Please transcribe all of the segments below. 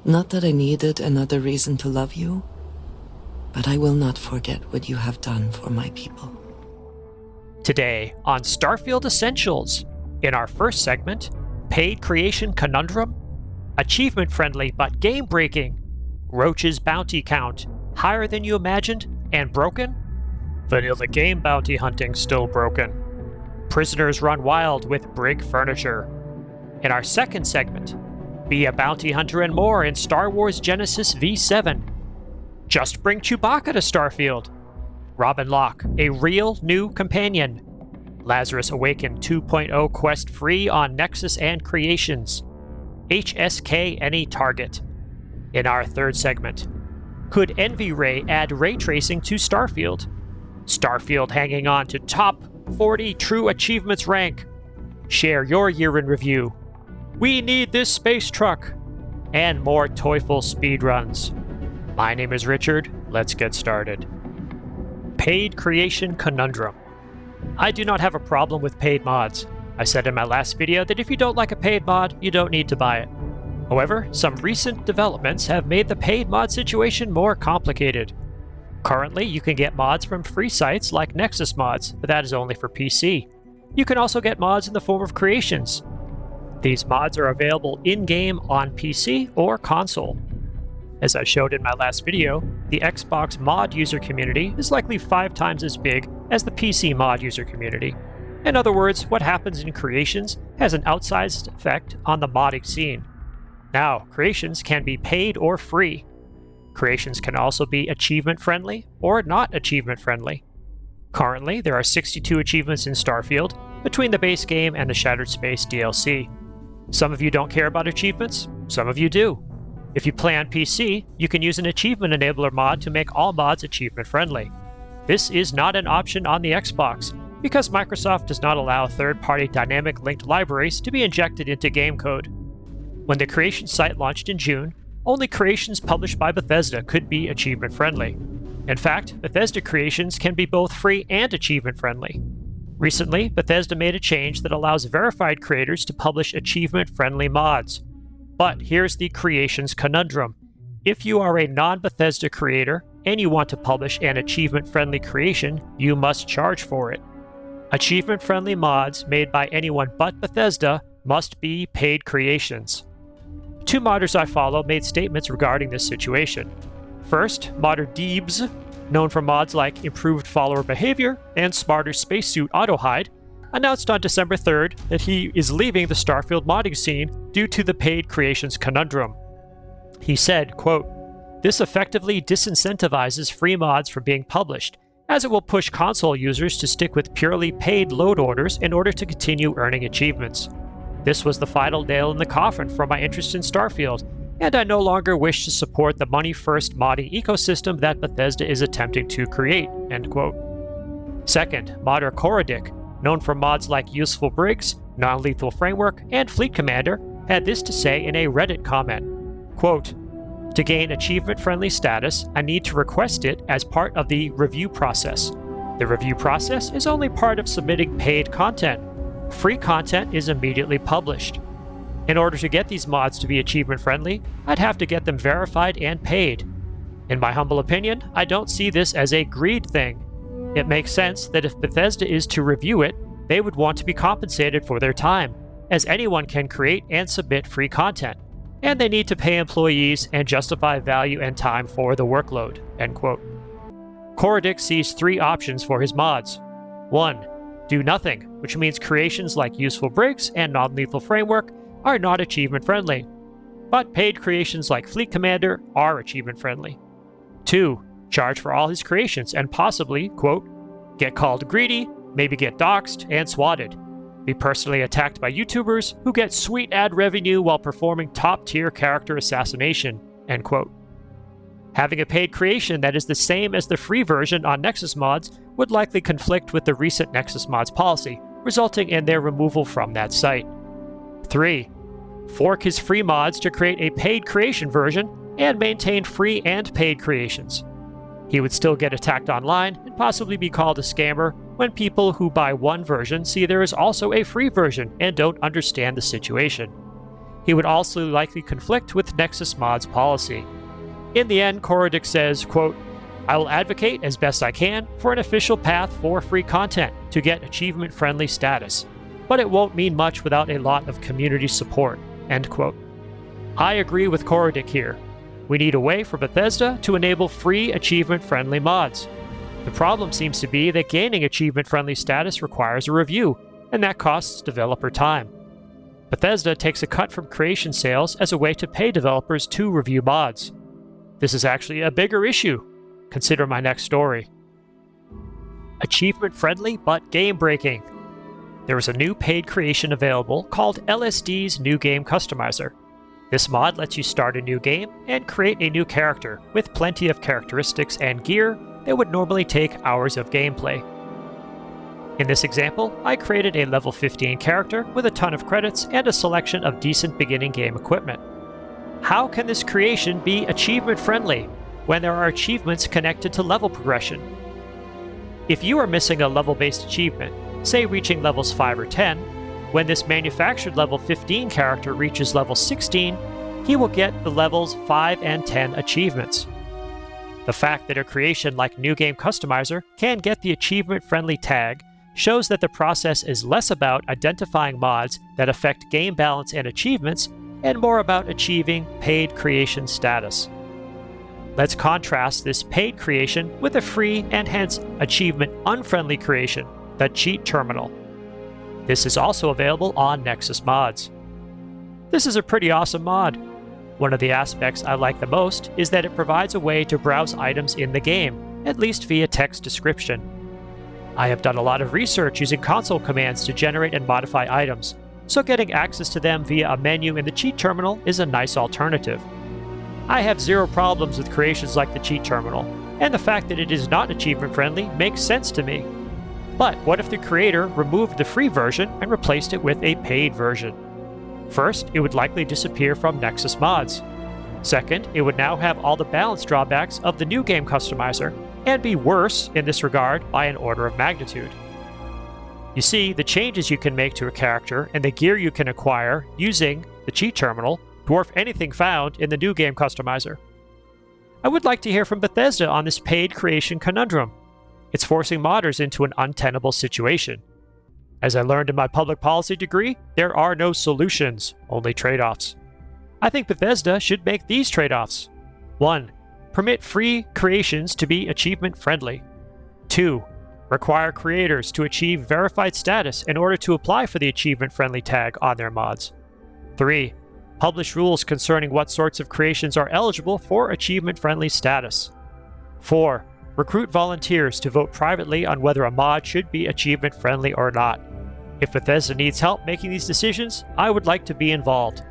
Not that I needed another reason to love you, but I will not forget what you have done for my people. Today on Starfield Essentials, in our first segment, Paid Creation Conundrum, Achievement-Friendly but Game-Breaking, Roach's Bounty Count, Higher Than You Imagined and Broken, Vanilla Game Bounty Hunting Still Broken, Prisoners Run Wild with Brig Furniture. In our second segment, Be a Bounty Hunter and More in Star Wars Genesis V7, Just Bring Chewbacca to Starfield, Robin Locke, a real new companion, Lazarus Awakened 2.0 quest free on Nexus and Creations, HSK Any Target. In our third segment, could envyray add ray tracing to Starfield? Starfield hanging on to top 40 true achievements rank. Share your year in review. We need this space truck. And more Teufel speedruns. My name is Richard. Let's get started. Paid Creation Conundrum. I do not have a problem with paid mods. I said in my last video that if you don't like a paid mod, you don't need to buy it. However, some recent developments have made the paid mod situation more complicated. Currently, you can get mods from free sites like Nexus Mods, but that is only for PC. You can also get mods in the form of creations. These mods are available in-game on PC or console. As I showed in my last video, the Xbox mod user community is likely 5 times as big as the PC mod user community. In other words, what happens in creations has an outsized effect on the modding scene. Now, creations can be paid or free. Creations can also be achievement-friendly or not achievement-friendly. Currently, there are 62 achievements in Starfield between the base game and the Shattered Space DLC. Some of you don't care about achievements, some of you do. If you play on PC, you can use an Achievement Enabler mod to make all mods achievement-friendly. This is not an option on the Xbox, because Microsoft does not allow third-party dynamic linked libraries to be injected into game code. When the creation site launched in June, only creations published by Bethesda could be achievement-friendly. In fact, Bethesda creations can be both free and achievement-friendly. Recently, Bethesda made a change that allows verified creators to publish achievement-friendly mods. But here's the creations conundrum. If you are a non-Bethesda creator and you want to publish an achievement-friendly creation, you must charge for it. Achievement-friendly mods made by anyone but Bethesda must be paid creations. 2 modders I follow made statements regarding this situation. First, modder Deebz, known for mods like Improved Follower Behavior and Smarter Spacesuit Autohide, announced on December 3rd that he is leaving the Starfield modding scene due to the paid creations conundrum. He said, quote, "This effectively disincentivizes free mods from being published, as it will push console users to stick with purely paid load orders in order to continue earning achievements. This was the final nail in the coffin for my interest in Starfield, and I no longer wish to support the money-first modding ecosystem that Bethesda is attempting to create." End quote. Second, modder Korodic, known for mods like Useful Brigs, Non-Lethal Framework, and Fleet Commander, had this to say in a Reddit comment, quote, "To gain achievement-friendly status, I need to request it as part of the review process. The review process is only part of submitting paid content. Free content is immediately published. In order to get these mods to be achievement-friendly, I'd have to get them verified and paid. In my humble opinion, I don't see this as a greed thing. It makes sense that if Bethesda is to review it, they would want to be compensated for their time, as anyone can create and submit free content, and they need to pay employees and justify value and time for the workload." End quote. Korodic sees 3 options for his mods. 1. Do nothing, which means creations like Useful Brigs and Non-Lethal Framework are not achievement-friendly, but paid creations like Fleet Commander are achievement-friendly. 2. Charge for all his creations and possibly, quote, "get called greedy, maybe get doxxed and swatted. Be personally attacked by YouTubers who get sweet ad revenue while performing top-tier character assassination." End quote. Having a paid creation that is the same as the free version on Nexus Mods would likely conflict with the recent Nexus Mods policy, resulting in their removal from that site. 3. Fork his free mods to create a paid creation version and maintain free and paid creations. He would still get attacked online and possibly be called a scammer when people who buy one version see there is also a free version and don't understand the situation. he would also likely conflict with Nexus Mods policy. In the end, Korodic says, quote, "I will advocate as best I can for an official path for free content to get achievement-friendly status, but it won't mean much without a lot of community support," end quote. I agree with Korodic here. We need a way for Bethesda to enable free achievement-friendly mods. The problem seems to be that gaining achievement-friendly status requires a review, and that costs developer time. Bethesda takes a cut from creation sales as a way to pay developers to review mods. This is actually a bigger issue. Consider my next story. Achievement-friendly but game-breaking. There is a new paid creation available called LSD's New Game Customizer. This mod lets you start a new game and create a new character with plenty of characteristics and gear that would normally take hours of gameplay. In this example, I created a level 15 character with a ton of credits and a selection of decent beginning game equipment. How can this creation be achievement-friendly when there are achievements connected to level progression? If you are missing a level-based achievement, say reaching levels 5 or 10, when this manufactured level 15 character reaches level 16, he will get the levels 5 and 10 achievements. The fact that a creation like New Game Customizer can get the achievement-friendly tag shows that the process is less about identifying mods that affect game balance and achievements, and more about achieving paid creation status. Let's contrast this paid creation with a free and hence achievement-unfriendly creation, the Cheat Terminal. This is also available on Nexus Mods. This is a pretty awesome mod. One of the aspects I like the most is that it provides a way to browse items in the game, at least via text description. I have done a lot of research using console commands to generate and modify items, so getting access to them via a menu in the Cheat Terminal is a nice alternative. I have zero problems with creations like the Cheat Terminal, and the fact that it is not achievement-friendly makes sense to me. But what if the creator removed the free version and replaced it with a paid version? First, it would likely disappear from Nexus Mods. Second, it would now have all the balance drawbacks of the New Game Customizer, and be worse in this regard by an order of magnitude. You see, the changes you can make to a character and the gear you can acquire using the Cheat Terminal dwarf anything found in the New Game Customizer. I would like to hear from Bethesda on this paid creation conundrum. It's forcing modders into an untenable situation. As I learned in my public policy degree, there are no solutions, only trade-offs. I think Bethesda should make these trade-offs. 1. Permit free creations to be achievement-friendly. 2. Require creators to achieve verified status in order to apply for the achievement-friendly tag on their mods. 3. Publish rules concerning what sorts of creations are eligible for achievement-friendly status. 4. Recruit volunteers to vote privately on whether a mod should be achievement-friendly or not. If Bethesda needs help making these decisions, I would like to be involved.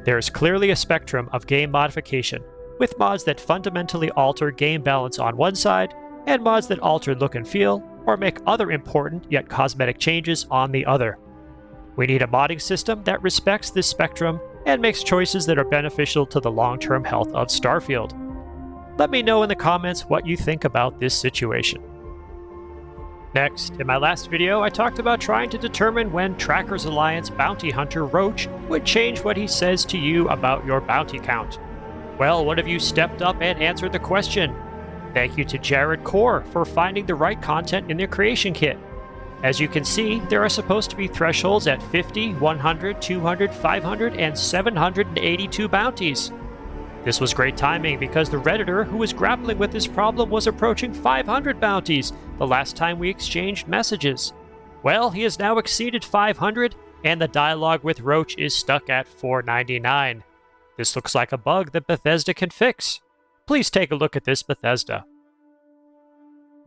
There is clearly a spectrum of game modification, with mods that fundamentally alter game balance on one side, and mods that alter look and feel, or make other important yet cosmetic changes on the other. We need a modding system that respects this spectrum and makes choices that are beneficial to the long-term health of Starfield. Let me know in the comments what you think about this situation. Next, in my last video, I talked about trying to determine when Trackers Alliance bounty hunter Roach would change what he says to you about your bounty count. Well, one of you stepped up and answered the question. Thank you to Jared Core for finding the right content in their creation kit. As you can see, there are supposed to be thresholds at 50, 100, 200, 500, and 782 bounties. This was great timing because the Redditor who was grappling with this problem was approaching 500 bounties the last time we exchanged messages. Well, he has now exceeded 500, and the dialogue with Roach is stuck at 499. This looks like a bug that Bethesda can fix. Please take a look at this, Bethesda.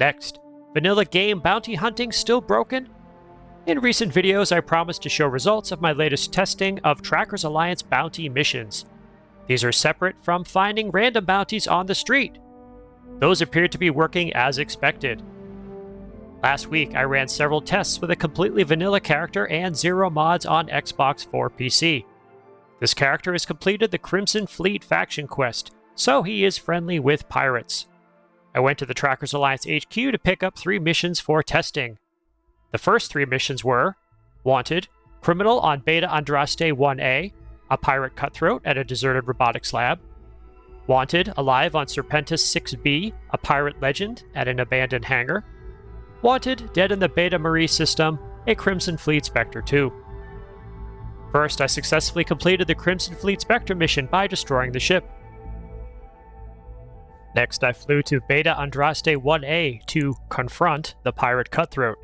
Next, vanilla game bounty hunting still broken? In recent videos, I promised to show results of my latest testing of Trackers Alliance bounty missions. These are separate from finding random bounties on the street. Those appear to be working as expected. Last week, I ran several tests with a completely vanilla character and 0 mods on Xbox for PC. This character has completed the Crimson Fleet faction quest, so he is friendly with pirates. I went to the Trackers Alliance HQ to pick up 3 missions for testing. The first 3 missions were Wanted, Criminal on Beta Andraste 1A, a pirate cutthroat at a deserted robotics lab. Wanted, alive on Serpentis 6B, a pirate legend at an abandoned hangar. Wanted, dead in the Beta Marie system, a Crimson Fleet Spectre 2. First, I successfully completed the Crimson Fleet Spectre mission by destroying the ship. Next, I flew to Beta Andraste 1A to confront the pirate cutthroat.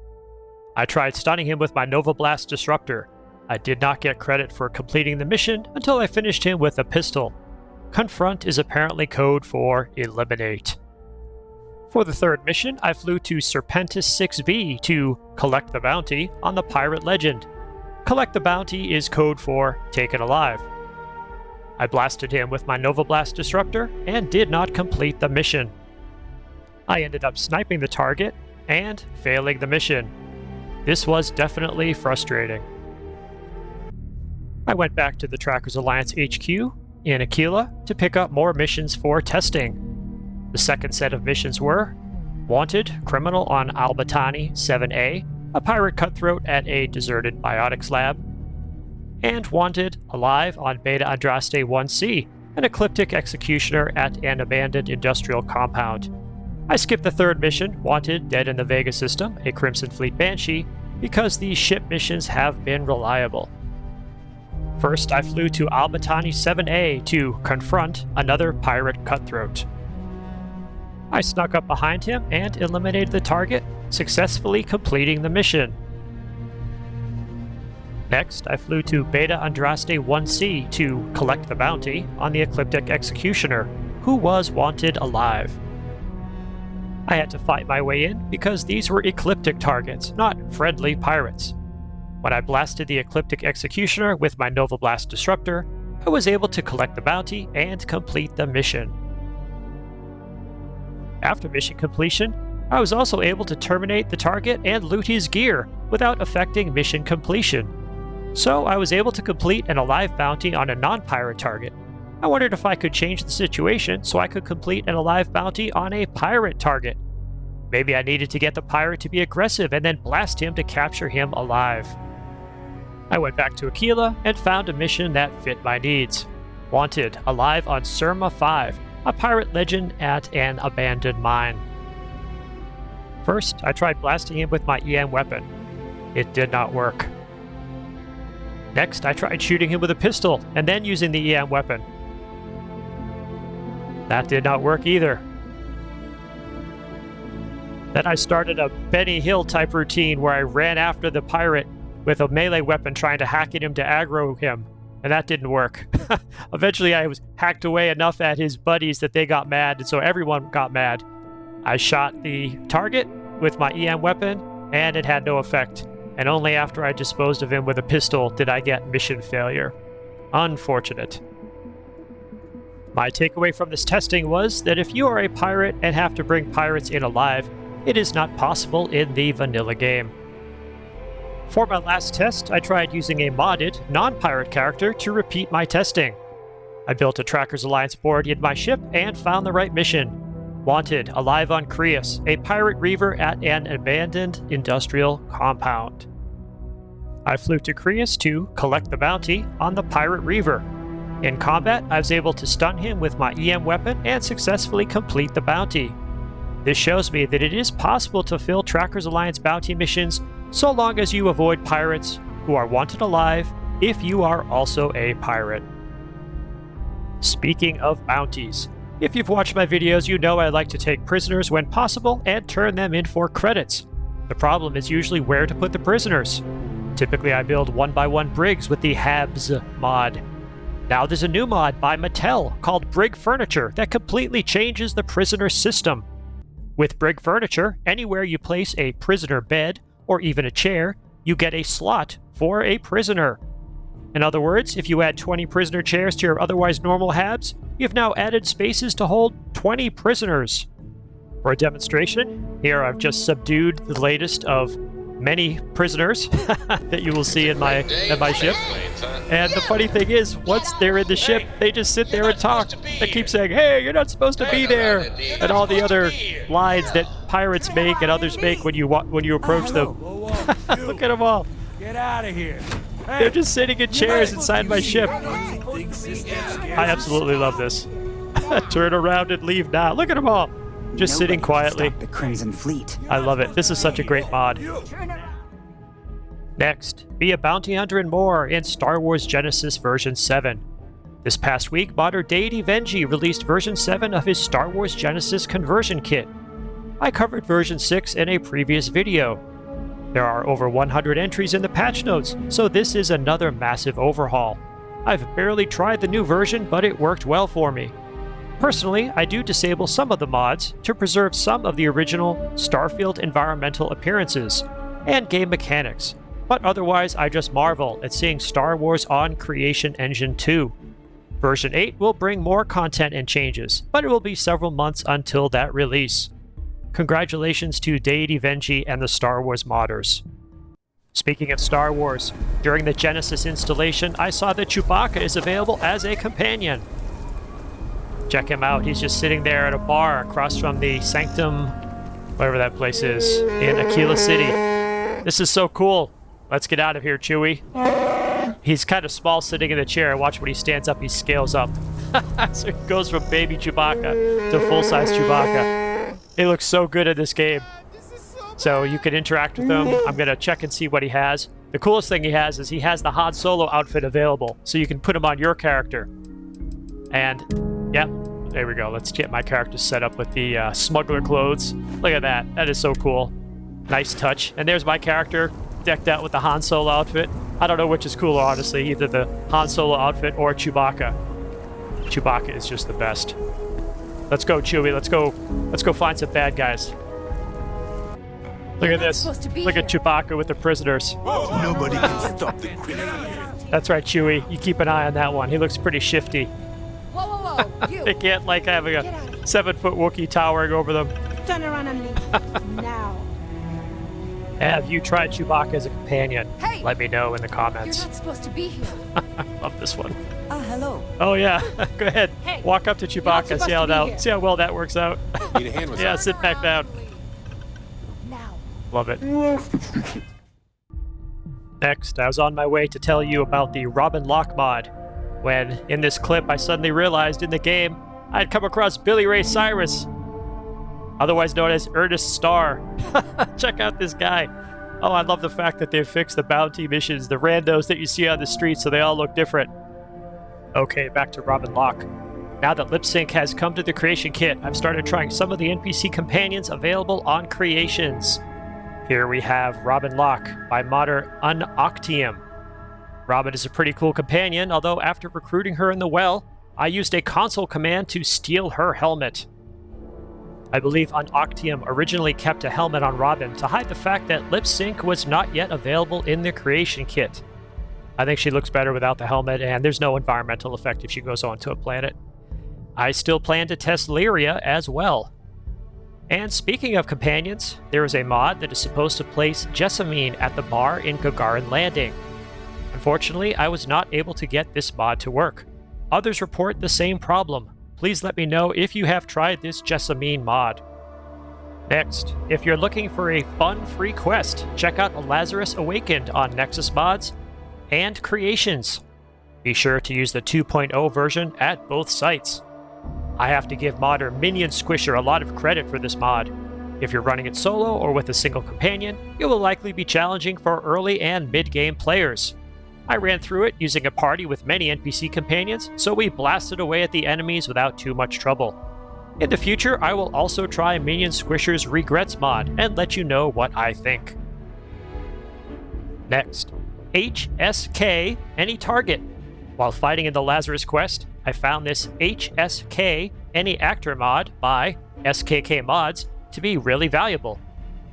I tried stunning him with my Nova Blast Disruptor. I did not get credit for completing the mission until I finished him with a pistol. Confront is apparently code for eliminate. For the third mission, I flew to Serpentis 6B to collect the bounty on the pirate legend. Collect the bounty is code for taken alive. I blasted him with my Nova Blast Disruptor and did not complete the mission. I ended up sniping the target and failing the mission. This was definitely frustrating. I went back to the Trackers Alliance HQ in Aquila to pick up more missions for testing. The second set of missions were Wanted, Criminal on Albatani 7A, a pirate cutthroat at a deserted biotics lab, and Wanted, Alive on Beta Andraste 1C, an ecliptic executioner at an abandoned industrial compound. I skipped the third mission, Wanted, Dead in the Vega system, a Crimson Fleet Banshee, because these ship missions have been reliable. First, I flew to Albatani 7A to confront another pirate cutthroat. I snuck up behind him and eliminated the target, successfully completing the mission. Next, I flew to Beta Andraste 1C to collect the bounty on the Ecliptic Executioner, who was wanted alive. I had to fight my way in because these were ecliptic targets, not friendly pirates. When I blasted the Ecliptic Executioner with my Nova Blast Disruptor, I was able to collect the bounty and complete the mission. After mission completion, I was also able to terminate the target and loot his gear without affecting mission completion. So I was able to complete an alive bounty on a non-pirate target. I wondered if I could change the situation so I could complete an alive bounty on a pirate target. Maybe I needed to get the pirate to be aggressive and then blast him to capture him alive. I went back to Aquila and found a mission that fit my needs. Wanted, Alive on Surma 5, a pirate legend at an abandoned mine. First, I tried blasting him with my EM weapon. It did not work. Next, I tried shooting him with a pistol and then using the EM weapon. That did not work either. Then I started a Benny Hill type routine where I ran after the pirate with a melee weapon trying to hack at him to aggro him, and that didn't work. Eventually I was hacked away enough at his buddies that they got mad, and so everyone got mad. I shot the target with my EM weapon, and it had no effect. And only after I disposed of him with a pistol did I get mission failure. Unfortunate. My takeaway from this testing was that if you are a pirate and have to bring pirates in alive, it is not possible in the vanilla game. For my last test, I tried using a modded, non-pirate character to repeat my testing. I built a Trackers Alliance board in my ship and found the right mission. Wanted, Alive on Creus, a pirate reaver at an abandoned industrial compound. I flew to Creus to collect the bounty on the pirate reaver. In combat, I was able to stun him with my EM weapon and successfully complete the bounty. This shows me that it is possible to fill Trackers Alliance bounty missions so long as you avoid pirates who are wanted alive if you are also a pirate. Speaking of bounties, if you've watched my videos, you know I like to take prisoners when possible and turn them in for credits. The problem is usually where to put the prisoners. Typically I build 1x1 brigs with the Habs mod. Now there's a new mod by Mattell called Brig Furniture that completely changes the prisoner system. With Brig Furniture, anywhere you place a prisoner bed, or even a chair, you get a slot for a prisoner. In other words, if you add 20 prisoner chairs to your otherwise normal Habs, you've now added spaces to hold 20 prisoners. For a demonstration, here I've just subdued the latest of many prisoners that you will see in my ship. And the funny thing is, once they're in the ship, they just sit there and talk. They keep saying, "Hey, you're not supposed to be there," and all the other lines that pirates make and others make when you approach them. Look at them all. Get out of here. They're just sitting in chairs inside my ship. I absolutely love this. Turn around and leave now. Look at them all. Just sitting quietly. The Crimson Fleet. I love it. This is such a great mod. Next, be a bounty hunter and more in Star Wars Genesis version 7. This past week, modder Deity Venji released version 7 of his Star Wars Genesis conversion kit. I covered version 6 in a previous video. There are over 100 entries in the patch notes, so this is another massive overhaul. I've barely tried the new version, but it worked well for me. Personally, I do disable some of the mods to preserve some of the original Starfield environmental appearances and game mechanics, but otherwise I just marvel at seeing Star Wars on Creation Engine 2. Version 8 will bring more content and changes, but it will be several months until that release. Congratulations to Deity Venji and the Star Wars modders. Speaking of Star Wars, during the Genesis installation, I saw that Chewbacca is available as a companion. Check him out, he's just sitting there at a bar across from the Sanctum, whatever that place is, in Aquila City. This is so cool. Let's get out of here, Chewie. He's kind of small sitting in the chair. Watch when he stands up, he scales up. So he goes from baby Chewbacca to full-size Chewbacca. He looks so good in this game. So you can interact with him. I'm going to check and see what he has. The coolest thing he has is he has the Han Solo outfit available. So you can put him on your character. And, yep, there we go. Let's get my character set up with the smuggler clothes. Look at that. That is so cool. Nice touch. And there's my character decked out with the Han Solo outfit. I don't know which is cooler, honestly. Either the Han Solo outfit or Chewbacca. Chewbacca is just the best. Let's go, Chewie. Let's go find some bad guys. Look at this. Look at Chewbacca with the prisoners. Nobody can stop the criminal. That's right, Chewie. You keep an eye on that one. He looks pretty shifty. Whoa, you. They can't like having a 7-foot Wookiee towering over them. Turn around and leave. Now. Have you tried Chewbacca as a companion? Hey! Let me know in the You're comments. not supposed to be here. I love this one. Hello. Oh yeah, go ahead. Hey, Walk up to you're not Chewbacca, supposed see how well that works out. Need a hand with Yeah, that? sit back down. Now. Love it. Next, I was on my way to tell you about the Robin Locke mod, when in this clip I suddenly realized in the game I'd come across Billy Ray Cyrus, otherwise known as Ernest Starr. Check out this guy. Oh, I love the fact that they've fixed the bounty missions, the randos that you see on the street, so they all look different. Okay, back to Robin Locke. Now that Lip Sync has come to the Creation Kit, I've started trying some of the NPC companions available on Creations. Here we have Robin Locke by modder Unoctium. Robin is a pretty cool companion, although after recruiting her in the well, I used a console command to steal her helmet. I believe Unoctium originally kept a helmet on Robin to hide the fact that Lip Sync was not yet available in the Creation Kit. I think she looks better without the helmet, and there's no environmental effect if she goes onto a planet. I still plan to test Lyria as well. And speaking of companions, there is a mod that is supposed to place Jessamine at the bar in Gagarin Landing. Unfortunately, I was not able to get this mod to work. Others report the same problem. Please let me know if you have tried this Jessamine mod. Next, if you're looking for a fun free quest, check out Lazarus Awakened on Nexus Mods and Creations. Be sure to use the 2.0 version at both sites. I have to give modder Minion Squisher a lot of credit for this mod. If you're running it solo or with a single companion, it will likely be challenging for early and mid-game players. I ran through it using a party with many NPC companions, so we blasted away at the enemies without too much trouble. In the future, I will also try Minion Squisher's Regrets mod and let you know what I think. Next, HSK Any Target. While fighting in the Lazarus quest, I found this HSK Any Actor mod by SKK Mods to be really valuable.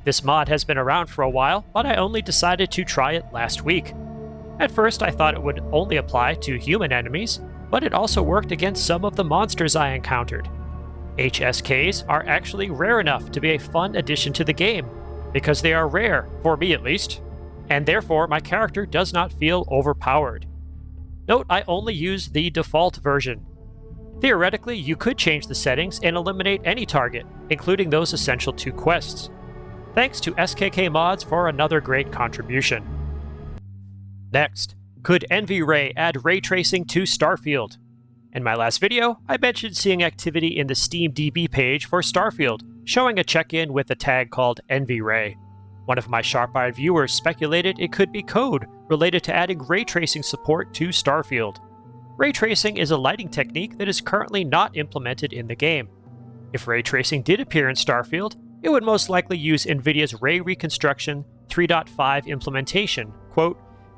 This mod has been around for a while, but I only decided to try it last week. At first, I thought it would only apply to human enemies, but it also worked against some of the monsters I encountered. HSKs are actually rare enough to be a fun addition to the game, because they are rare, for me at least, and therefore my character does not feel overpowered. Note I only use the default version. Theoretically, you could change the settings and eliminate any target, including those essential to quests. Thanks to SKK Mods for another great contribution. Next, Could envyray add ray tracing to Starfield? In my last video, I mentioned seeing activity in the Steam DB page for Starfield, showing a check-in with a tag called envyray. One of my sharp-eyed viewers speculated it could be code related to adding ray tracing support to Starfield. Ray tracing is a lighting technique that is currently not implemented in the game. If ray tracing did appear in Starfield, it would most likely use NVIDIA's Ray Reconstruction 3.5 implementation, quote,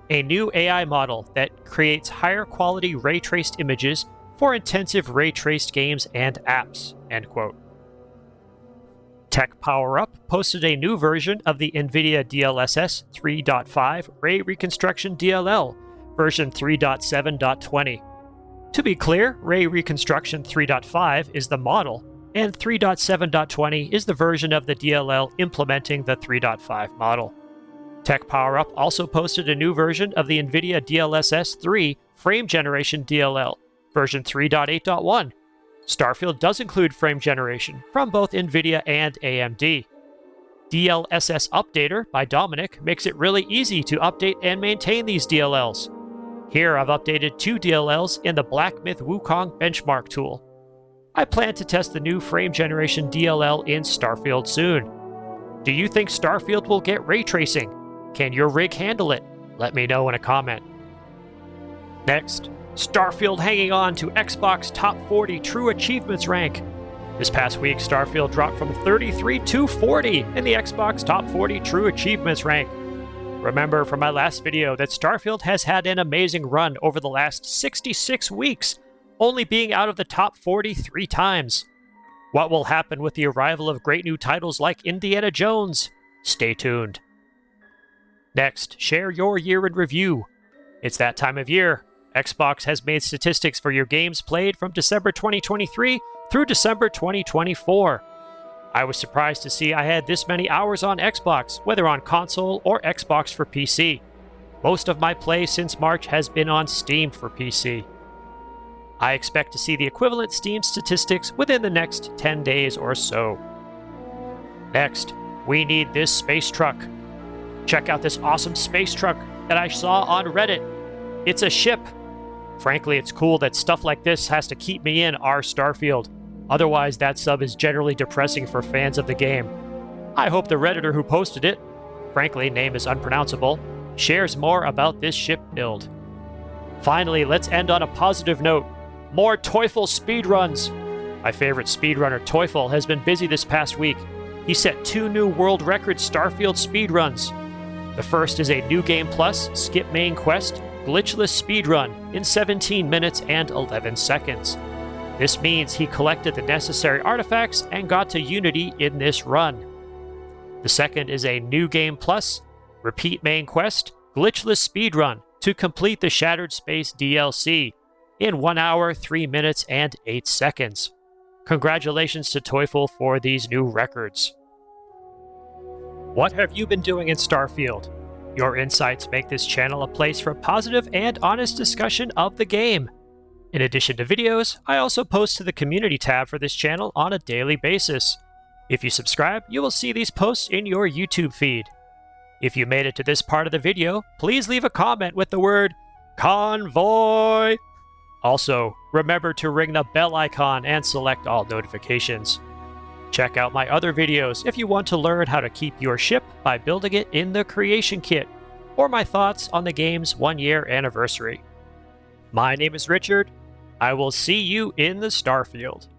a new AI model that creates higher quality ray-traced images for intensive ray-traced games and apps, end quote. Tech Power Up posted a new version of the NVIDIA DLSS 3.5 Ray Reconstruction DLL, version 3.7.20. To be clear, Ray Reconstruction 3.5 is the model, and 3.7.20 is the version of the DLL implementing the 3.5 model. Tech Power Up also posted a new version of the NVIDIA DLSS 3 Frame Generation DLL, version 3.8.1. Starfield does include frame generation from both NVIDIA and AMD. DLSS Updater by Dominic makes it really easy to update and maintain these DLLs. Here I've updated 2 DLLs in the Black Myth Wukong benchmark tool. I plan to test the new frame generation DLL in Starfield soon. Do you think Starfield will get ray tracing? Can your rig handle it? Let me know in a comment. Next, Starfield hanging on to Xbox Top 40 True Achievements rank. This past week, Starfield dropped from 33 to 40 in the Xbox Top 40 True Achievements rank. Remember from my last video that Starfield has had an amazing run over the last 66 weeks, only being out of the top 40 3 times. What will happen with the arrival of great new titles like Indiana Jones? Stay tuned. Next, share your year in review. It's that time of year. Xbox has made statistics for your games played from December 2023 through December 2024. I was surprised to see I had this many hours on Xbox, whether on console or Xbox for PC. Most of my play since March has been on Steam for PC. I expect to see the equivalent Steam statistics within the next 10 days or so. Next, we need this space truck. Check out this awesome space truck that I saw on Reddit. It's a ship. Frankly, it's cool that stuff like this has to keep me in our Starfield. Otherwise, that sub is generally depressing for fans of the game. I hope the Redditor who posted it, frankly, name is unpronounceable, shares more about this ship build. Finally, let's end on a positive note. More Teufel speedruns. My favorite speedrunner, Teufel, has been busy this past week. He set 2 new world record Starfield speedruns. The first is a New Game Plus Skip Main Quest glitchless speedrun in 17 minutes and 11 seconds. This means he collected the necessary artifacts and got to Unity in this run. The second is a New Game Plus Repeat Main Quest glitchless speedrun to complete the Shattered Space DLC in 1 hour, 3 minutes, and 8 seconds. Congratulations to Teufel for these new records. What have you been doing in Starfield? Your insights make this channel a place for positive and honest discussion of the game. In addition to videos, I also post to the community tab for this channel on a daily basis. If you subscribe, you will see these posts in your YouTube feed. If you made it to this part of the video, please leave a comment with the word convoy. Also, remember to ring the bell icon and select all notifications. Check out my other videos if you want to learn how to keep your ship by building it in the Creation Kit, or my thoughts on the game's 1-year anniversary. My name is Richard. I will see you in the Starfield.